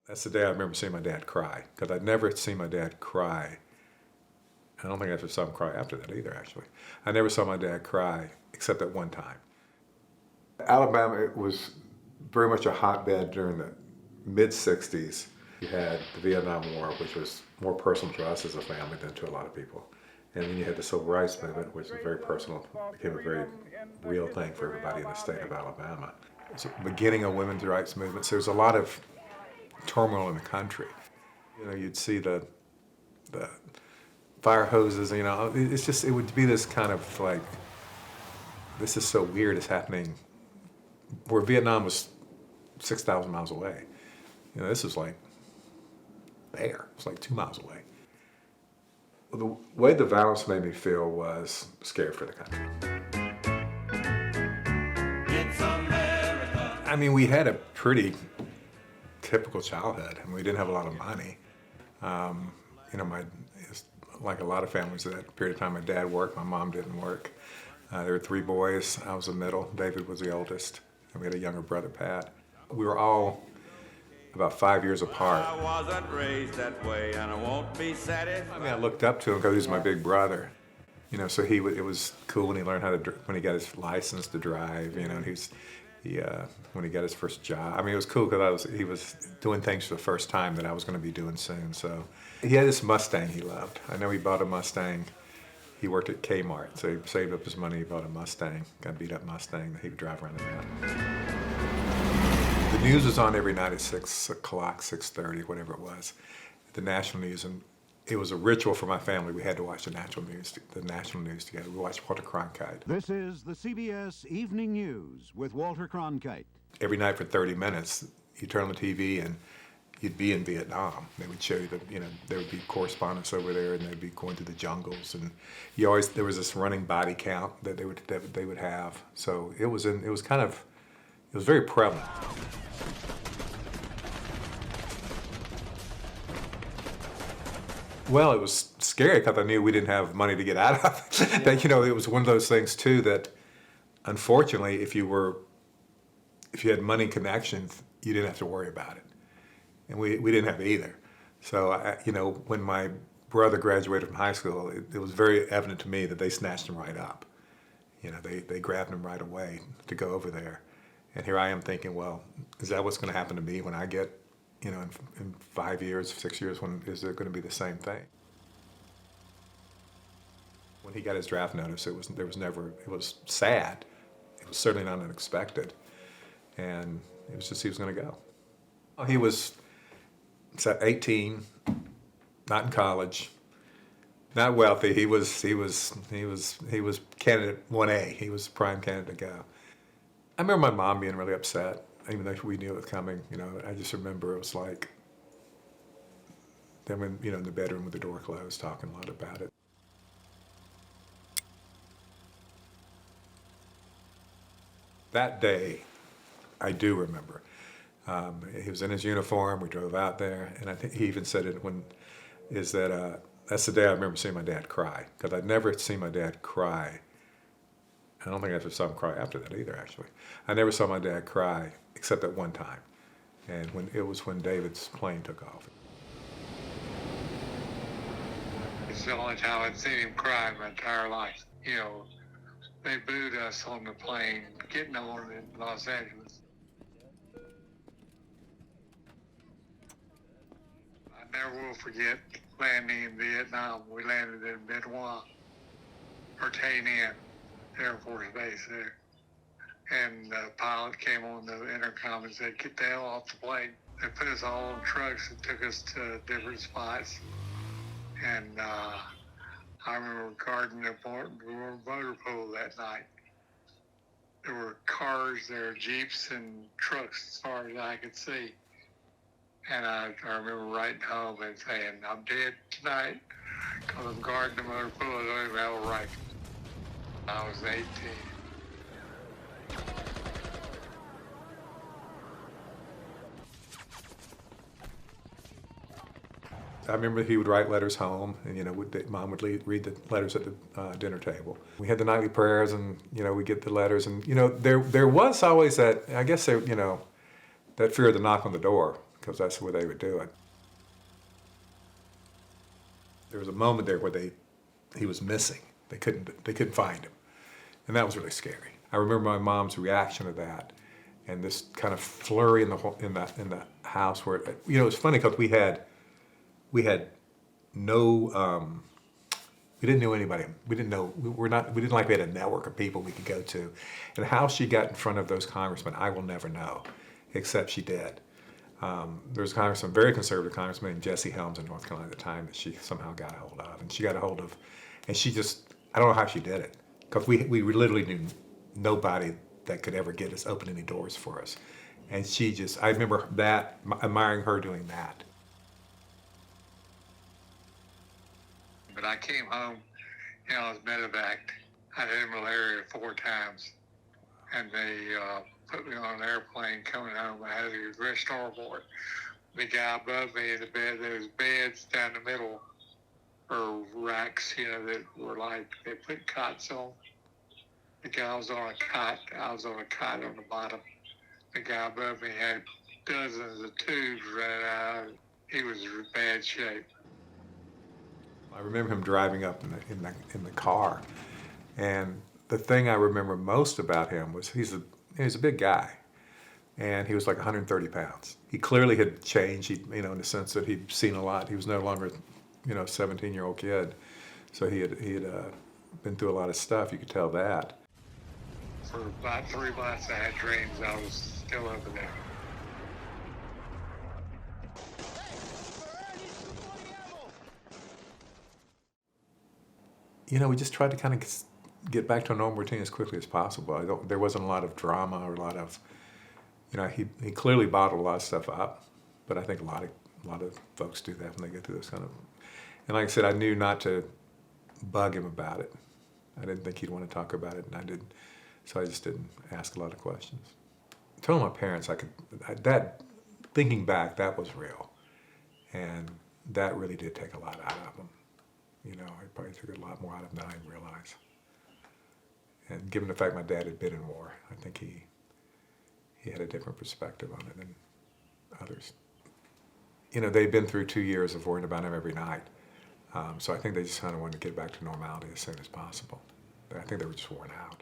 That's the day I remember seeing my dad cry, because I'd never seen my dad cry. I don't think I ever saw him cry after that either, actually. I never saw my dad cry except at one time. Alabama, it was very much a hotbed during the mid-'60s. You had the Vietnam War, which was more personal to us as a family than to a lot of people. And then you had the Civil Rights Movement, which was very personal, became a very real thing for everybody in the state of Alabama. It was the beginning of women's rights movements. There was a lot of turmoil in the country. You know, you'd see the fire hoses, you know, it's just, it would be this kind of like, this is so weird, it's happening where Vietnam was 6,000 miles away. You know, this is like there, it's like 2 miles away. Well, the way the violence made me feel was scared for the country. It's America. I mean, we had a pretty typical childhood. I mean, we didn't have a lot of money. You know, like a lot of families at that period of time, my dad worked, my mom didn't work. There were 3 boys, I was the middle, David was the oldest, and we had a younger brother, Pat. We were all about 5 years apart. I wasn't raised that way and I won't be satisfied. I mean, I looked up to him because he was my big brother. You know, so it was cool when he learned how to, when he got his license to drive, you know, and when he got his first job. I mean, it was cool because he was doing things for the first time that I was going to be doing soon. So he had this Mustang he loved. I know he bought a Mustang. He worked at Kmart, so he saved up his money, he bought a Mustang, got a beat up Mustang that he would drive around the mountains. The news was on every night at 6 o'clock, 6:30, whatever it was, the national news, and it was a ritual for my family. We had to watch the national news together. We watched Walter Cronkite. This is the CBS Evening News with Walter Cronkite. Every night for 30 minutes, you turn on the TV and you'd be in Vietnam. They would show you that, you know, there would be correspondents over there and they'd be going through the jungles, and there was this running body count that they would have. So it was very prevalent. Well, it was scary because I knew we didn't have money to get out of it. Yeah. That, you know, it was one of those things too that, unfortunately, if you had money connections, you didn't have to worry about it, and we didn't have either. So you know, when my brother graduated from high school, it was very evident to me that they snatched him right up. You know, they grabbed him right away to go over there, and here I am thinking, well, is that what's going to happen to me when I get, you know, in 5 years, 6 years, when is it going to be the same thing? When he got his draft notice, it was sad. It was certainly not unexpected. And it was just, he was going to go. He was 18, not in college, not wealthy. He was candidate 1A. He was prime candidate to go. I remember my mom being really upset, even though we knew it was coming. You know, I just remember it was like them in the bedroom with the door closed, talking a lot about it. That day, I do remember. He was in his uniform. We drove out there, and I think he even said it that's the day I remember seeing my dad cry, because I'd never seen my dad cry. I don't think I ever saw him cry after that either, actually. I never saw my dad cry except at one time, and when David's plane took off. It's the only time I'd seen him cry in my entire life. You know, they booed us on the plane getting on in Los Angeles. I never will forget landing in Vietnam. We landed in Benoit, or Tay Ninh Air Force Base there. And the pilot came on the intercom and said, "Get the hell off the plane." They put us all on trucks and took us to different spots. And I remember guarding the motor pool that night. There were cars, there were Jeeps and trucks as far as I could see. And I remember writing home and saying, "I'm dead tonight because I'm guarding the motor pool. I don't even have a rifle." I was 18. I remember he would write letters home, and, you know, Mom would read the letters at the dinner table. We had the nightly prayers, and, you know, we get the letters, and, you know, there was always that, I guess, you know, that fear of the knock on the door because that's the way they would do it. There was a moment there where he was missing. They couldn't find him, and that was really scary. I remember my mom's reaction to that, and this kind of flurry in the house where it was funny because we had no. We didn't know anybody. We didn't know we didn't like we had a network of people we could go to, and how she got in front of those congressmen, I will never know, except she did. There was a very conservative congressman named Jesse Helms in North Carolina at the time that she somehow got a hold of, and she got a hold of, and she just, I don't know how she did it, because we literally knew nobody that could ever get us open any doors for us, and I remember admiring her doing that. But I came home, I was medevaced. I had malaria 4 times, and they put me on an airplane coming home. I had a very starboard. The guy above me in the bed, there was beds down the middle, or racks, that were like, they put cots on. The guy was on a cot. I was on a cot on the bottom. The guy above me had dozens of tubes running out. He was in bad shape. I remember him driving up in the car, and the thing I remember most about him was he's a big guy, and he was like 130 pounds. He clearly had changed, in the sense that he'd seen a lot. He was no longer, a 17-year-old kid, so he had been through a lot of stuff. You could tell that. For about 3 months, I had dreams I was still over there. We just tried to kind of get back to a normal routine as quickly as possible. There wasn't a lot of drama or a lot of, he clearly bottled a lot of stuff up, but I think a lot of folks do that when they go through this kind of, and like I said, I knew not to bug him about it. I didn't think he'd want to talk about it, and I didn't, so I just didn't ask a lot of questions. I told my parents thinking back, that was real, and that really did take a lot out of them. It probably took a lot more out of them than I realized. And given the fact my dad had been in war, I think he had a different perspective on it than others. They'd been through 2 years of worrying about him every night. So I think they just kind of wanted to get back to normality as soon as possible. I think they were just worn out.